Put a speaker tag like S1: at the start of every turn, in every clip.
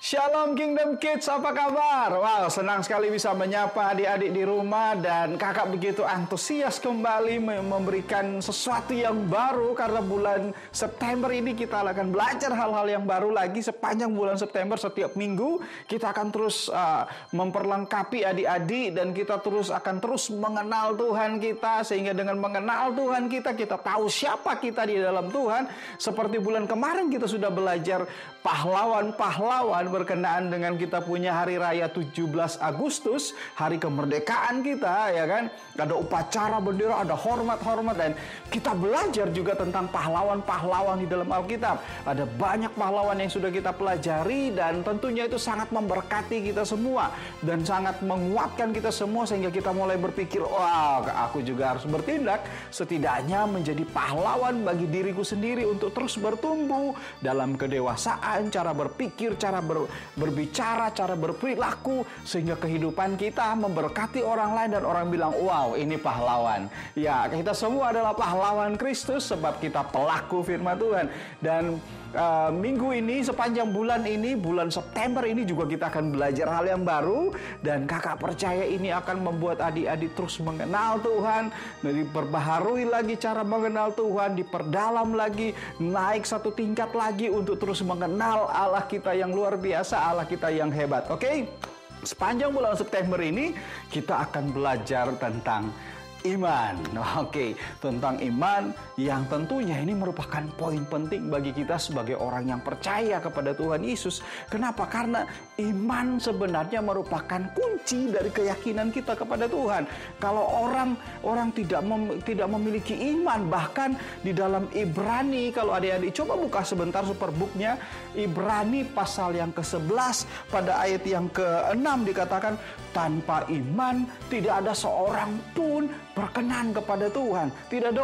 S1: Shalom Kingdom Kids, apa kabar? Wow, senang sekali bisa menyapa adik-adik di rumah. Dan kakak begitu antusias kembali memberikan sesuatu yang baru. Karena bulan September ini kita akan belajar hal-hal yang baru lagi. Sepanjang bulan September, setiap minggu kita akan terus memperlengkapi adik-adik. Dan kita akan terus mengenal Tuhan kita. Sehingga dengan mengenal Tuhan kita, kita tahu siapa kita di dalam Tuhan. Seperti bulan kemarin kita sudah belajar pahlawan-pahlawan berkenaan dengan kita punya hari raya 17 Agustus, hari kemerdekaan kita, ya kan? Ada upacara bendera, ada hormat-hormat, dan kita belajar juga tentang pahlawan-pahlawan di dalam Alkitab. Ada banyak pahlawan yang sudah kita pelajari, dan tentunya itu sangat memberkati kita semua dan sangat menguatkan kita semua sehingga kita mulai berpikir, wah, aku juga harus bertindak setidaknya menjadi pahlawan bagi diriku sendiri untuk terus bertumbuh dalam kedewasaan, cara berpikir, cara berbicara, cara berperilaku, sehingga kehidupan kita memberkati orang lain dan orang bilang, wow, ini pahlawan. Ya, kita semua adalah pahlawan Kristus sebab kita pelaku firman Tuhan. Dan minggu ini, sepanjang bulan ini, bulan September ini juga kita akan belajar hal yang baru. Dan kakak percaya ini akan membuat adik-adik terus mengenal Tuhan, diperbaharui lagi cara mengenal Tuhan, diperdalam lagi, naik satu tingkat lagi untuk terus mengenal Allah kita yang luar biasa, Allah kita yang hebat. Oke? Sepanjang bulan September ini kita akan belajar tentang iman. Oke, tentang iman yang tentunya ini merupakan poin penting bagi kita sebagai orang yang percaya kepada Tuhan Yesus. Kenapa? Karena iman sebenarnya merupakan kunci dari keyakinan kita kepada Tuhan. Kalau orang tidak memiliki iman, bahkan di dalam Ibrani, kalau adik-adik coba buka sebentar superbooknya, Ibrani pasal yang ke-11 pada ayat yang ke-6 dikatakan, tanpa iman tidak ada seorang pun berkenan kepada Tuhan. Tidak ada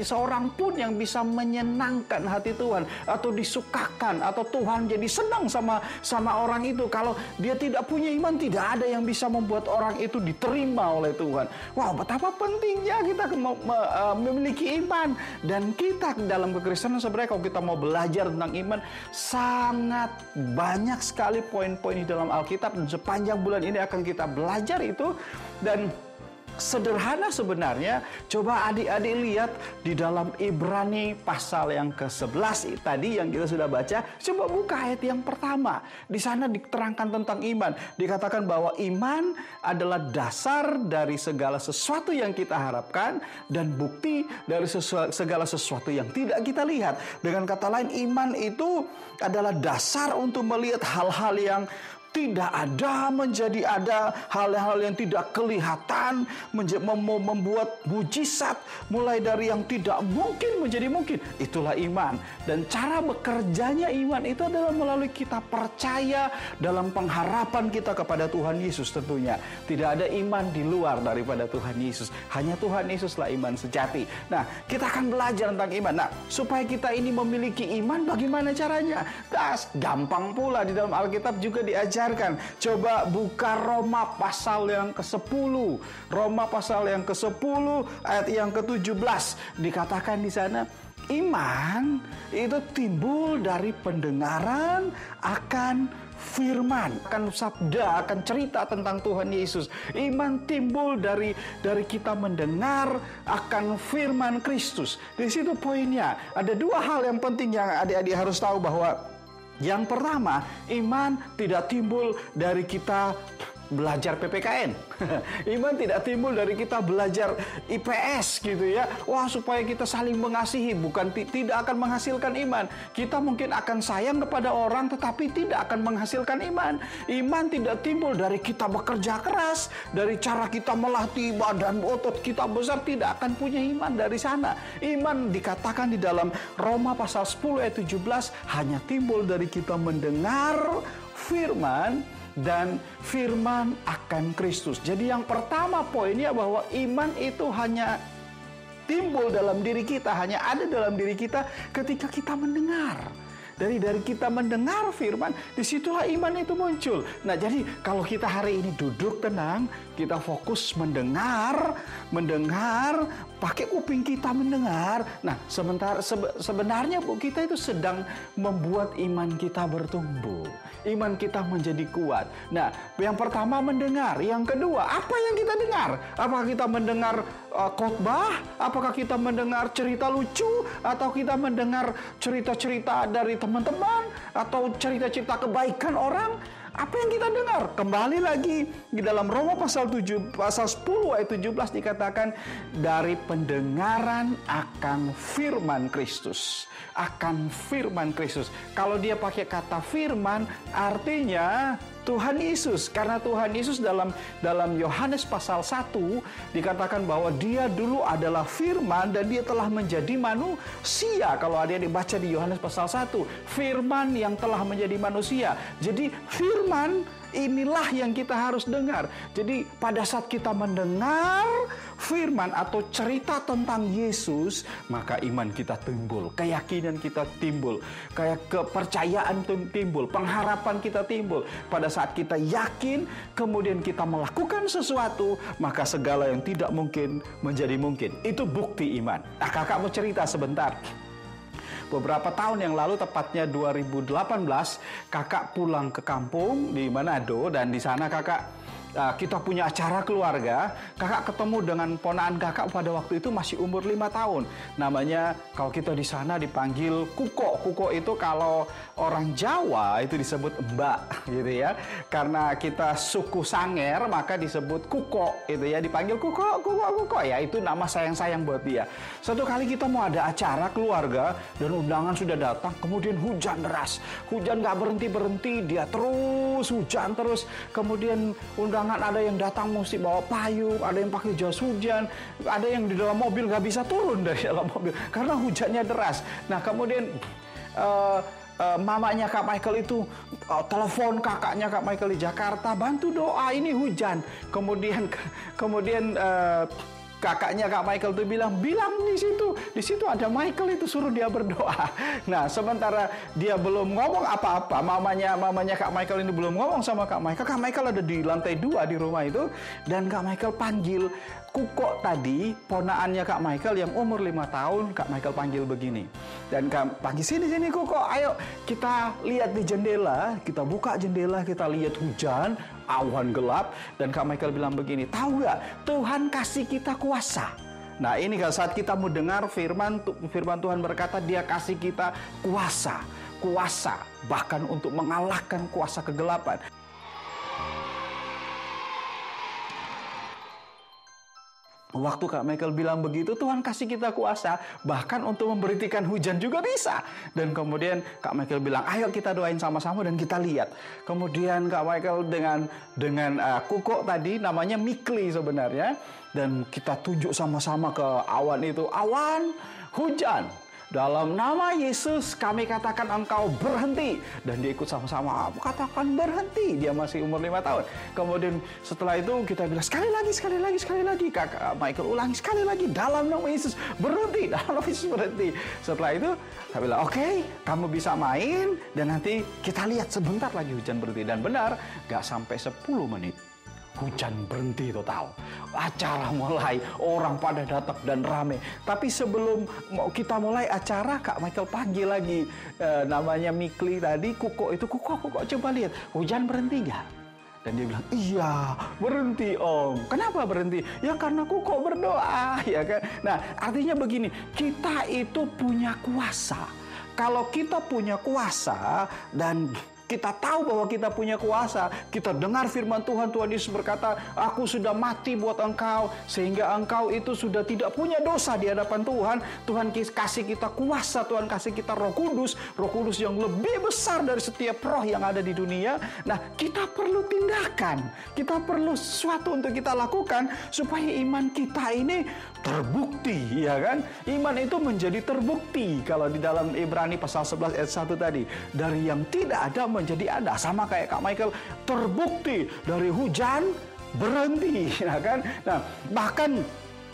S1: seorang pun yang bisa menyenangkan hati Tuhan atau disukakan atau Tuhan jadi senang sama orang itu. Kalau dia tidak punya iman, tidak ada yang bisa membuat orang itu diterima oleh Tuhan. Wow, betapa pentingnya kita memiliki iman. Dan kita dalam kekristenan sebenarnya kalau kita mau belajar tentang iman, sangat banyak sekali poin-poin di dalam Alkitab, dan sepanjang bulan ini akan kita belajar itu. Dan sederhana sebenarnya, coba adik-adik lihat di dalam Ibrani pasal yang ke-11 tadi yang kita sudah baca. Coba buka ayat yang pertama. Di sana diterangkan tentang iman. Dikatakan bahwa iman adalah dasar dari segala sesuatu yang kita harapkan dan bukti dari segala sesuatu yang tidak kita lihat. Dengan kata lain, iman itu adalah dasar untuk melihat hal-hal yang tidak ada menjadi ada, hal-hal yang tidak kelihatan membuat mujizat, mulai dari yang tidak mungkin menjadi mungkin. Itulah iman. Dan cara bekerjanya iman itu adalah melalui kita percaya dalam pengharapan kita kepada Tuhan Yesus tentunya. Tidak ada iman di luar daripada Tuhan Yesus. Hanya Tuhan Yesuslah iman sejati. Nah, kita akan belajar tentang iman. Nah, supaya kita ini memiliki iman, bagaimana caranya? Gampang pula, di dalam Alkitab juga diajar. Coba buka Roma pasal yang ke-10. Roma pasal yang ke-10 ayat yang ke-17. Dikatakan di sana, iman itu timbul dari pendengaran akan firman, akan sabda, akan cerita tentang Tuhan Yesus. Iman timbul dari kita mendengar akan firman Kristus. Di situ poinnya. Ada dua hal yang penting yang adik-adik harus tahu, bahwa yang pertama, iman tidak timbul dari kita belajar PPKN. Iman tidak timbul dari kita belajar IPS gitu ya. Wah, supaya kita saling mengasihi, tidak akan menghasilkan iman. Kita mungkin akan sayang kepada orang tetapi tidak akan menghasilkan iman. Iman tidak timbul dari kita bekerja keras, dari cara kita melatih badan otot kita besar, tidak akan punya iman dari sana. Iman dikatakan di dalam Roma pasal 10 ayat 17 hanya timbul dari kita mendengar firman dan firman akan Kristus. Jadi yang pertama poinnya bahwa iman itu hanya timbul dalam diri kita, hanya ada dalam diri kita ketika kita mendengar. dari kita mendengar firman, disitulah iman itu muncul. Nah, jadi kalau kita hari ini duduk tenang, kita fokus mendengar, pakai kuping kita mendengar. Nah, sebenarnya kita itu sedang membuat iman kita bertumbuh. Iman kita menjadi kuat. Nah, yang pertama mendengar. Yang kedua, apa yang kita dengar? Apakah kita mendengar khotbah? Apakah kita mendengar cerita lucu? Atau kita mendengar cerita-cerita dari teman-teman? Atau cerita-cerita kebaikan orang? Apa yang kita dengar? Kembali lagi di dalam Roma pasal 10 ayat 17 dikatakan dari pendengaran akan firman Kristus. Akan firman Kristus. Kalau dia pakai kata firman, artinya Tuhan Yesus. Karena Tuhan Yesus dalam Yohanes pasal 1 dikatakan bahwa dia dulu adalah firman dan dia telah menjadi manusia. Kalau ada yang dibaca di Yohanes pasal 1, firman yang telah menjadi manusia. Jadi firman inilah yang kita harus dengar. Jadi pada saat kita mendengar firman atau cerita tentang Yesus, maka iman kita timbul, keyakinan kita timbul, kayak kepercayaan timbul, pengharapan kita timbul. Pada saat kita yakin, kemudian kita melakukan sesuatu, maka segala yang tidak mungkin menjadi mungkin. Itu bukti iman. Nah, kakak mau cerita sebentar. Beberapa tahun yang lalu, tepatnya 2018, kakak pulang ke kampung di Manado dan di sana kita punya acara keluarga. Kakak ketemu dengan ponaan kakak pada waktu itu masih umur 5 tahun. Namanya kalau kita di sana dipanggil Kuko. Kuko itu kalau orang Jawa itu disebut Mbak gitu ya. Karena kita suku Sanger maka disebut Kuko itu ya, dipanggil Kuko, Kuko, Kuko ya, itu nama sayang-sayang buat dia. Suatu kali kita mau ada acara keluarga dan undangan sudah datang, kemudian hujan deras. Hujan gak berhenti-berhenti, dia terus hujan terus. Kemudian ada yang datang mesti bawa payung, ada yang pakai jas hujan, ada yang di dalam mobil nggak bisa turun dari dalam mobil karena hujannya deras. Nah, kemudian mamanya Kak Michael itu telepon kakaknya Kak Michael di Jakarta, bantu doa ini hujan. Kemudian kakaknya Kak Michael tuh bilang di situ ada Michael, itu suruh dia berdoa. Nah, sementara dia belum ngomong apa-apa, mamanya Kak Michael ini belum ngomong sama Kak Michael ada di lantai 2 di rumah itu, dan Kak Michael panggil Kuko tadi, ponaannya Kak Michael yang umur 5 tahun, Kak Michael panggil begini. Dan Kak panggil, sini Kuko, ayo kita lihat di jendela, kita buka jendela, kita lihat hujan, awan gelap, dan Kak Michael bilang begini, tahu gak, Tuhan kasih kita kuasa. Nah, ini saat kita mau dengar firman Tuhan berkata dia kasih kita kuasa bahkan untuk mengalahkan kuasa kegelapan. Waktu Kak Michael bilang begitu, Tuhan kasih kita kuasa, bahkan untuk memberhentikan hujan juga bisa. Dan kemudian Kak Michael bilang, ayo kita doain sama-sama dan kita lihat. Kemudian Kak Michael dengan Kuko tadi, namanya Mikli sebenarnya. Dan kita tunjuk sama-sama ke awan itu, awan, hujan. Dalam nama Yesus kami katakan engkau berhenti. Dan dia ikut sama-sama katakan berhenti. Dia masih umur 5 tahun. Kemudian setelah itu kita bilang sekali lagi. Kakak Michael ulangi sekali lagi. Dalam nama Yesus berhenti. Dalam nama Yesus berhenti. Setelah itu saya bilang oke, kamu bisa main. Dan nanti kita lihat sebentar lagi hujan berhenti. Dan benar gak sampai 10 menit. Hujan berhenti total. Acara mulai, orang pada datang dan rame. Tapi sebelum kita mulai acara, Kak Michael panggil lagi namanya Mikli tadi, Kuko itu, Kuko coba lihat, hujan berhenti gak? Dan dia bilang, iya berhenti om. Kenapa berhenti? Ya karena Kuko berdoa, ya kan? Nah, artinya begini, kita itu punya kuasa. Kalau kita punya kuasa dan kita tahu bahwa kita punya kuasa, kita dengar firman Tuhan, Tuhan Yesus berkata, aku sudah mati buat engkau, sehingga engkau itu sudah tidak punya dosa di hadapan Tuhan. Tuhan kasih kita kuasa, Tuhan kasih kita Roh Kudus yang lebih besar dari setiap roh yang ada di dunia. Nah, kita perlu tindakan, kita perlu sesuatu untuk kita lakukan, supaya iman kita ini terbukti, ya kan? Iman itu menjadi terbukti. Kalau di dalam Ibrani pasal 11 ayat 1 tadi, dari yang tidak ada menjadi ada, sama kayak Kak Michael, terbukti dari hujan berhenti, ya kan? Nah, bahkan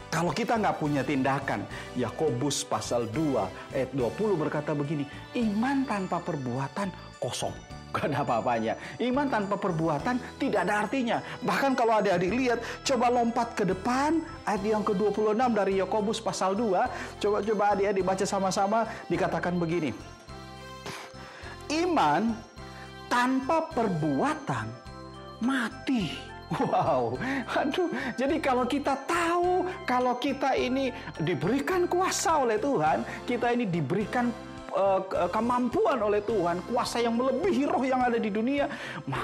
S1: Kalau kita nggak punya tindakan, Yakobus pasal 2 ayat 20 berkata begini, iman tanpa perbuatan kosong. Gak ada apa-apanya. Iman tanpa perbuatan tidak ada artinya. Bahkan kalau adik-adik lihat, coba lompat ke depan, ayat yang ke-26 dari Yakobus pasal 2. Coba adik-adik baca sama-sama, dikatakan begini. Iman tanpa perbuatan mati. Wow, aduh. Jadi kalau kita tahu, kalau kita ini diberikan kuasa oleh Tuhan, kita ini diberikan kemampuan oleh Tuhan, kuasa yang melebihi roh yang ada di dunia,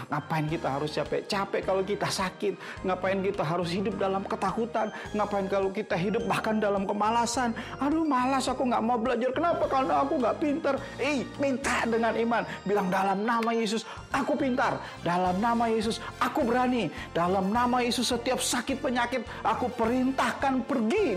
S1: ngapain kita harus capek-capek kalau kita sakit? Ngapain kita harus hidup dalam ketakutan? Ngapain kalau kita hidup bahkan dalam kemalasan? Aduh, malas, aku nggak mau belajar. Kenapa? Karena aku nggak pintar. Minta dengan iman, bilang dalam nama Yesus aku pintar, dalam nama Yesus aku berani, dalam nama Yesus setiap sakit penyakit aku perintahkan pergi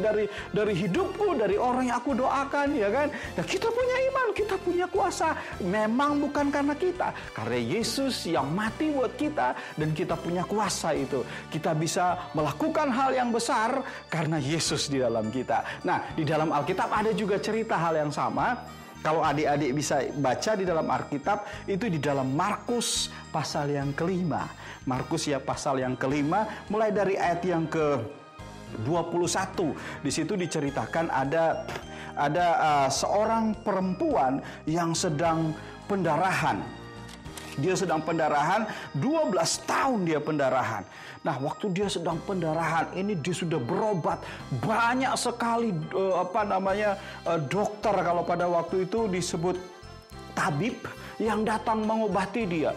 S1: dari hidupku, dari orang yang aku doakan, ya kan? Dan kita punya iman, kita punya kuasa. Memang bukan karena kita, karena Yesus yang mati buat kita, dan kita punya kuasa itu. Kita bisa melakukan hal yang besar karena Yesus di dalam kita. Nah, di dalam Alkitab ada juga cerita hal yang sama. Kalau adik-adik bisa baca di dalam Alkitab, itu di dalam Markus pasal yang kelima. Markus ya pasal yang kelima, mulai dari ayat yang ke-21. Di situ diceritakan ada seorang perempuan yang sedang pendarahan. Dia sedang pendarahan, 12 tahun dia pendarahan. Nah, waktu dia sedang pendarahan ini dia sudah berobat. Banyak sekali dokter, kalau pada waktu itu disebut tabib, yang datang mengobati dia.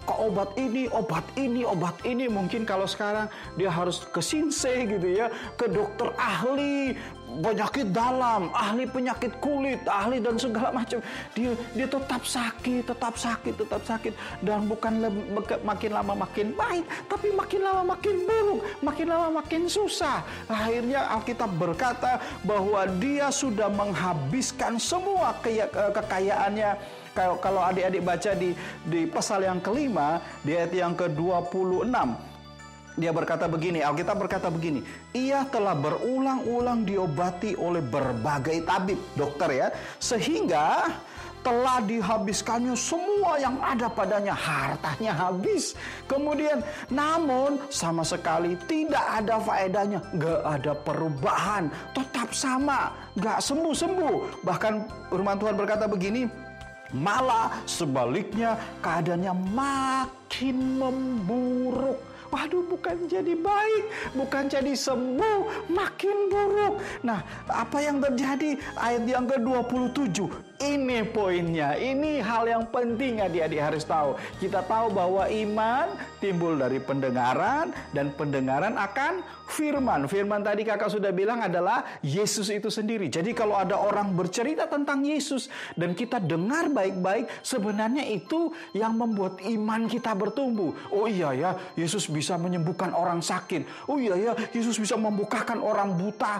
S1: Ke obat ini. Mungkin kalau sekarang dia harus ke sinse gitu ya, ke dokter ahli penyakit dalam, ahli penyakit kulit, ahli dan segala macam. Dia tetap sakit, dan bukan makin lama makin baik, tapi makin lama makin buruk, makin lama makin susah. Akhirnya Alkitab berkata bahwa dia sudah menghabiskan semua kekayaannya. Kalau adik-adik baca di pasal yang kelima, di ayat yang ke-26, dia berkata begini, Alkitab berkata begini, ia telah berulang-ulang diobati oleh berbagai tabib, dokter ya, sehingga telah dihabiskannya semua yang ada padanya, hartanya habis. Kemudian, namun sama sekali tidak ada faedahnya, gak ada perubahan, tetap sama, gak sembuh-sembuh. Bahkan firman Tuhan berkata begini, malah sebaliknya keadaannya makin memburuk. Waduh, bukan jadi baik, bukan jadi sembuh, makin buruk. Nah, apa yang terjadi? Ayat yang ke-27. Ini poinnya, ini hal yang penting adik-adik harus tahu. Kita tahu bahwa iman timbul dari pendengaran, dan pendengaran akan firman. Firman tadi kakak sudah bilang adalah Yesus itu sendiri. Jadi kalau ada orang bercerita tentang Yesus dan kita dengar baik-baik, sebenarnya itu yang membuat iman kita bertumbuh. Oh iya ya, Yesus bisa menyembuhkan orang sakit. Oh iya ya, Yesus bisa membukakan orang buta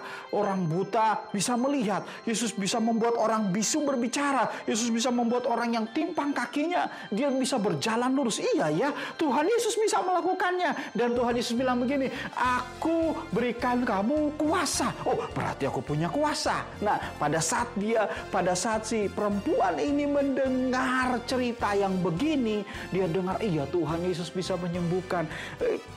S1: bisa melihat. Yesus bisa membuat orang bisu berbicara. Yesus bisa membuat orang yang timpang kakinya, dia bisa berjalan lurus. Iya ya, Tuhan Yesus bisa melakukannya. Dan Tuhan Yesus bilang begini, aku berikan kamu kuasa. Oh, berarti aku punya kuasa. Nah, pada saat si perempuan ini mendengar cerita yang begini, dia dengar, iya Tuhan Yesus bisa menyembuhkan.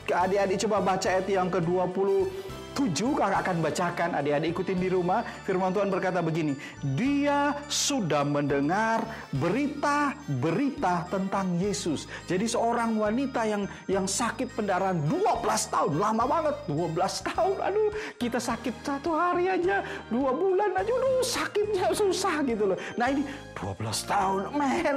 S1: Adik-adik coba baca ayat yang ke-27, kakak akan bacakan, adik-adik ikutin di rumah. Firman Tuhan berkata begini, dia sudah mendengar berita-berita tentang Yesus. Jadi seorang wanita yang sakit pendarahan 12 tahun, lama banget, 12 tahun. Aduh, kita sakit 1 hari aja, 2 bulan aja, sakitnya susah gitu loh. Nah ini 12 tahun,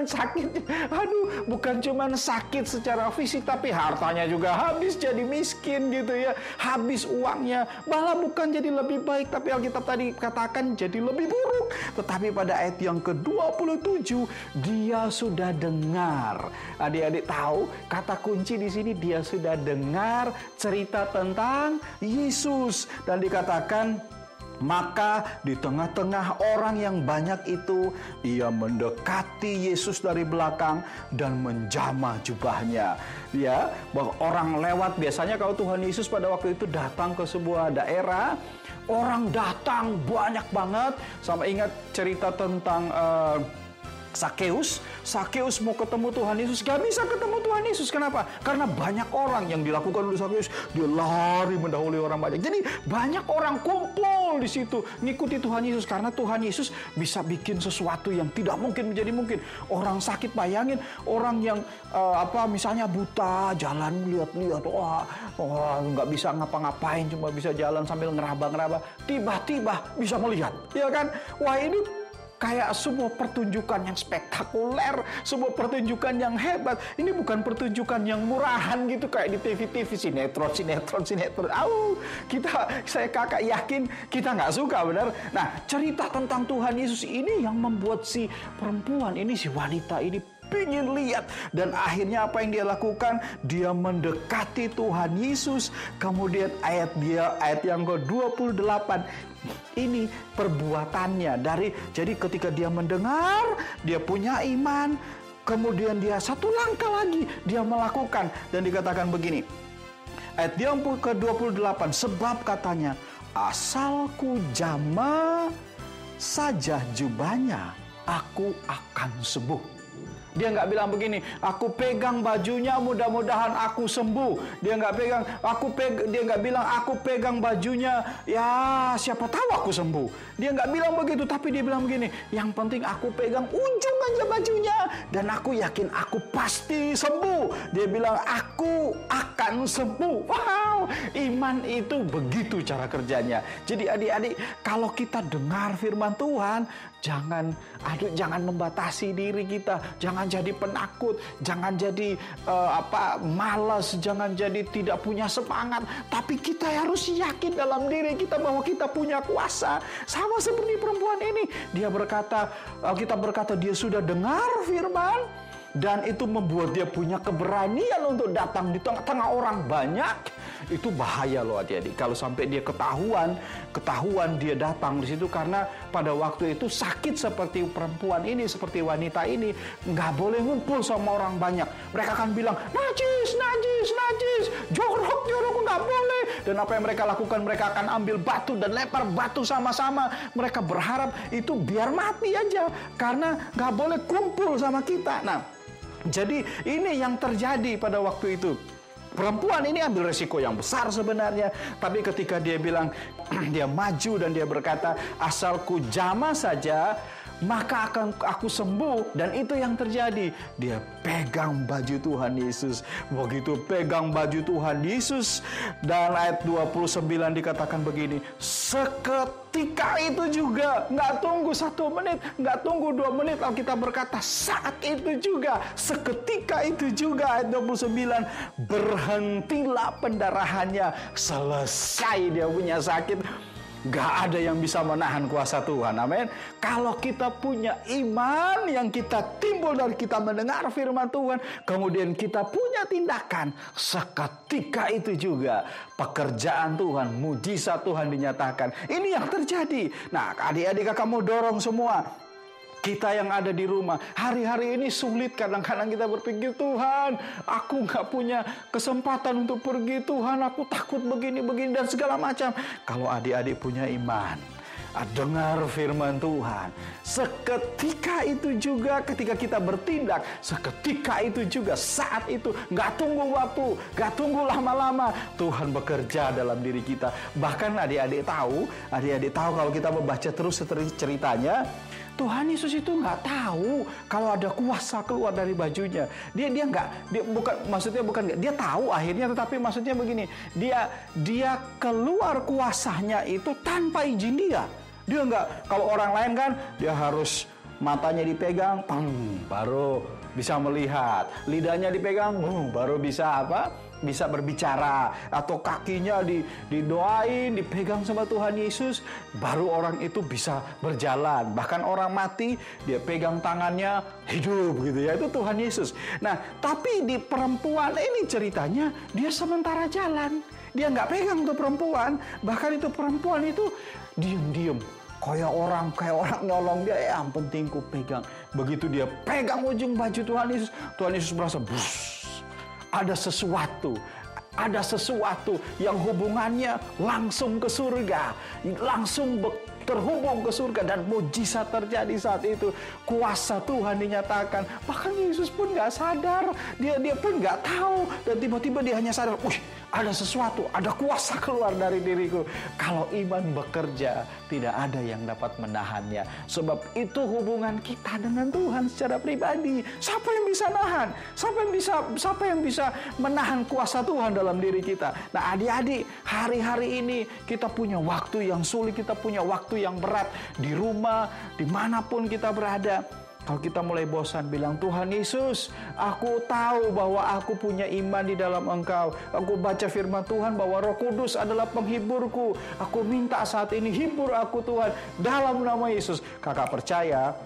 S1: sakitnya. Aduh, bukan cuma sakit secara fisik, tapi hartanya juga habis, jadi miskin gitu ya. Habis uangnya, malah bukan jadi lebih baik, tapi Alkitab tadi katakan jadi lebih buruk. Tetapi pada ayat yang ke-27, dia sudah dengar. Adik-adik tahu, kata kunci di sini dia sudah dengar cerita tentang Yesus. Dan dikatakan Maka di tengah-tengah orang yang banyak itu, ia mendekati Yesus dari belakang dan menjamah jubahnya. Ya, bahwa orang lewat, biasanya kalau Tuhan Yesus pada waktu itu datang ke sebuah daerah, orang datang banyak banget. Sampai ingat cerita tentang Sakeus mau ketemu Tuhan Yesus, gak bisa ketemu Tuhan Yesus. Kenapa? Karena banyak orang. Yang dilakukan oleh Sakeus, dia lari mendahului orang banyak. Jadi banyak orang kumpul di situ ngikuti Tuhan Yesus, karena Tuhan Yesus bisa bikin sesuatu yang tidak mungkin menjadi mungkin. Orang sakit, bayangin orang yang misalnya buta, jalan lihat-lihat, wah nggak bisa ngapa-ngapain, cuma bisa jalan sambil ngeraba-ngeraba, tiba-tiba bisa melihat, ya kan? Wah, ini kayak sebuah pertunjukan yang spektakuler, sebuah pertunjukan yang hebat. Ini bukan pertunjukan yang murahan gitu kayak di TV-TV, sinetron. Saya kakak yakin kita nggak suka, benar. Nah, cerita tentang Tuhan Yesus ini yang membuat si perempuan ini, si wanita ini pengen lihat. Dan akhirnya apa yang dia lakukan? Dia mendekati Tuhan Yesus. Kemudian ayat yang ke-28. Ini perbuatannya jadi ketika dia mendengar, dia punya iman, kemudian dia satu langkah lagi dia melakukan, dan dikatakan begini. Ayat yang ke-28, sebab katanya, asal ku jamah saja jubahnya, aku akan sembuh. Dia nggak bilang begini, aku pegang bajunya mudah-mudahan aku sembuh. Dia nggak bilang aku pegang bajunya, ya siapa tahu aku sembuh. Dia nggak bilang begitu, tapi dia bilang begini, yang penting aku pegang ujung aja bajunya dan aku yakin aku pasti sembuh. Dia bilang aku akan sembuh. Wow, iman itu begitu cara kerjanya. Jadi adik-adik, kalau kita dengar firman Tuhan, jangan membatasi diri kita, jangan jadi penakut, jangan jadi malas, jangan jadi tidak punya semangat, tapi kita harus yakin dalam diri kita bahwa kita punya kuasa. Sama seperti perempuan ini, kita berkata dia sudah dengar firman, dan itu membuat dia punya keberanian untuk datang di tengah-tengah orang banyak. Itu bahaya loh adik-adik, kalau sampai dia ketahuan dia datang di situ, karena pada waktu itu sakit seperti perempuan ini, seperti wanita ini, nggak boleh ngumpul sama orang banyak. Mereka akan bilang najis, jorok, nggak boleh. Dan apa yang mereka lakukan, mereka akan ambil batu dan lempar batu sama-sama. Mereka berharap itu biar mati aja, karena nggak boleh kumpul sama kita. Nah, jadi ini yang terjadi pada waktu itu. Perempuan ini ambil resiko yang besar sebenarnya, tapi ketika dia bilang, dia maju dan dia berkata, asal ku jamah saja, maka akan aku sembuh. Dan itu yang terjadi. Dia pegang baju Tuhan Yesus. Begitu pegang baju Tuhan Yesus, dan ayat 29 dikatakan begini, seketika itu juga, nggak tunggu 1 menit, nggak tunggu 2 menit, Alkitab berkata saat itu juga, seketika itu juga, ayat 29, berhentilah pendarahannya, selesai dia punya sakit. Gak ada yang bisa menahan kuasa Tuhan. Amin. Kalau kita punya iman yang kita timbul dari kita mendengar firman Tuhan, kemudian kita punya tindakan, seketika itu juga pekerjaan Tuhan, mujizat Tuhan dinyatakan. Ini yang terjadi. Nah, adik-adik kakak mau dorong semua. Kita yang ada di rumah, hari-hari ini sulit kadang-kadang kita berpikir, Tuhan, aku gak punya kesempatan untuk pergi, Tuhan, aku takut begini-begini dan segala macam. Kalau adik-adik punya iman, dengar firman Tuhan, seketika itu juga ketika kita bertindak, seketika itu juga, saat itu, gak tunggu waktu, gak tunggu lama-lama, Tuhan bekerja dalam diri kita. Bahkan adik-adik tahu kalau kita membaca terus ceritanya, Tuhan Yesus itu nggak tahu kalau ada kuasa keluar dari bajunya. Dia tahu akhirnya, tetapi maksudnya begini, dia keluar kuasanya itu tanpa izin dia. Dia nggak, kalau orang lain kan dia harus matanya dipegang, baru bisa melihat, lidahnya dipegang, baru bisa bisa berbicara, atau kakinya didoain, dipegang sama Tuhan Yesus, baru orang itu bisa berjalan. Bahkan orang mati, dia pegang tangannya, hidup gitu ya, itu Tuhan Yesus. Nah, tapi di perempuan ini ceritanya, dia sementara jalan. dia nggak pegang tuh perempuan. Bahkan itu perempuan itu diem-diem. Kayak orang nyolong dia, yang penting ku pegang. Begitu dia pegang ujung baju Tuhan Yesus merasa ada sesuatu yang hubungannya langsung ke surga, langsung terhubung ke surga, dan mujizat terjadi saat itu. Kuasa Tuhan dinyatakan. Bahkan Yesus pun nggak sadar, dia pun nggak tahu, dan tiba-tiba dia hanya sadar, ada sesuatu, ada kuasa keluar dari diriku. Kalau iman bekerja, tidak ada yang dapat menahannya. Sebab itu hubungan kita dengan Tuhan secara pribadi. Siapa yang bisa nahan? Siapa yang bisa menahan kuasa Tuhan dalam diri kita? Nah, adik-adik, hari-hari ini kita punya waktu yang sulit, kita punya waktu yang berat di rumah, dimanapun kita berada. Kalau kita mulai bosan, bilang, Tuhan Yesus, aku tahu bahwa aku punya iman di dalam Engkau. Aku baca firman Tuhan bahwa Roh Kudus adalah penghiburku. Aku minta saat ini, hibur aku Tuhan, dalam nama Yesus. Kakak percaya,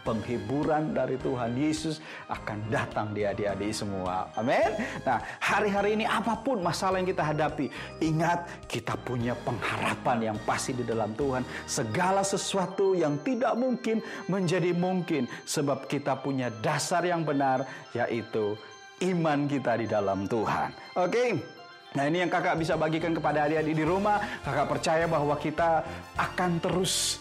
S1: penghiburan dari Tuhan Yesus akan datang di adik-adik semua. Amin. Nah, hari-hari ini apapun masalah yang kita hadapi, ingat kita punya pengharapan yang pasti di dalam Tuhan. Segala sesuatu yang tidak mungkin menjadi mungkin sebab kita punya dasar yang benar, yaitu iman kita di dalam Tuhan. Oke? Nah, ini yang kakak bisa bagikan kepada adik-adik di rumah. Kakak percaya bahwa kita akan terus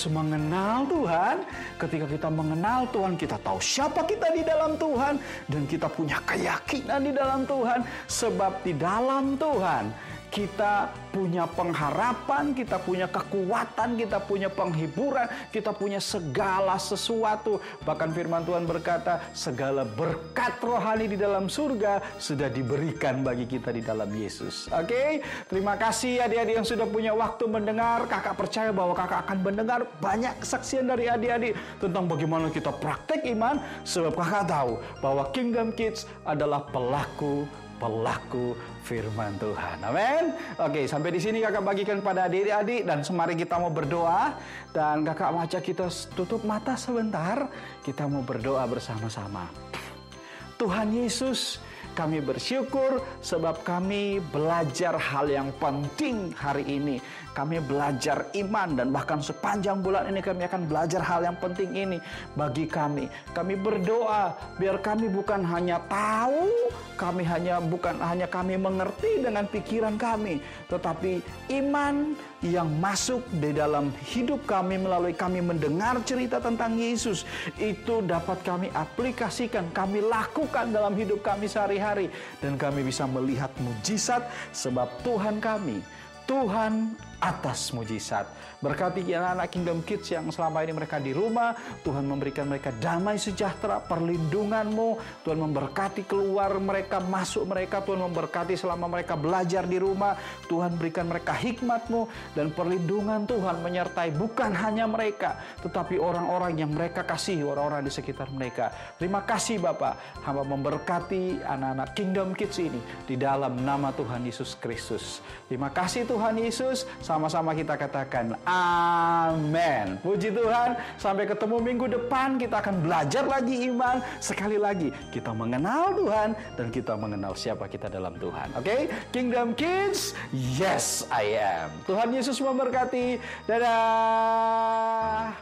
S1: mengenal Tuhan. Ketika kita mengenal Tuhan, kita tahu siapa kita di dalam Tuhan, dan kita punya keyakinan di dalam Tuhan. Sebab di dalam Tuhan kita punya pengharapan, kita punya kekuatan, kita punya penghiburan, kita punya segala sesuatu. Bahkan firman Tuhan berkata, segala berkat rohani di dalam surga sudah diberikan bagi kita di dalam Yesus. Oke? Terima kasih adik-adik yang sudah punya waktu mendengar. Kakak percaya bahwa kakak akan mendengar banyak kesaksian dari adik-adik tentang bagaimana kita praktek iman. Sebab kakak tahu bahwa Kingdom Kids adalah pelaku firman Tuhan. Amin. Oke, sampai di sini kakak bagikan kepada adik-adik, dan semari kita mau berdoa, dan kakak mau ajak kita tutup mata sebentar. Kita mau berdoa bersama-sama. Tuhan Yesus, kami bersyukur sebab kami belajar hal yang penting hari ini. Kami belajar iman, dan bahkan sepanjang bulan ini kami akan belajar hal yang penting ini bagi kami. Kami berdoa biar kami bukan hanya tahu, bukan hanya kami mengerti dengan pikiran kami, tetapi iman yang masuk di dalam hidup kami melalui kami mendengar cerita tentang Yesus, itu dapat kami aplikasikan, kami lakukan dalam hidup kami sehari-hari, dan kami bisa melihat mujizat sebab Tuhan kami, Tuhan atas mujizat. Berkati anak-anak Kingdom Kids yang selama ini mereka di rumah. Tuhan memberikan mereka damai sejahtera, perlindungan-Mu. Tuhan memberkati keluar mereka, masuk mereka. Tuhan memberkati selama mereka belajar di rumah. Tuhan berikan mereka hikmat-Mu, dan perlindungan Tuhan menyertai bukan hanya mereka, tetapi orang-orang yang mereka kasihi, orang-orang di sekitar mereka. Terima kasih Bapak. Hamba memberkati anak-anak Kingdom Kids ini di dalam nama Tuhan Yesus Kristus. Terima kasih Tuhan Yesus. Sama-sama kita katakan amin. Puji Tuhan. Sampai ketemu minggu depan. Kita akan belajar lagi iman. Sekali lagi kita mengenal Tuhan, dan kita mengenal siapa kita dalam Tuhan. Oke? Kingdom Kids, yes I am. Tuhan Yesus memberkati. Dadah.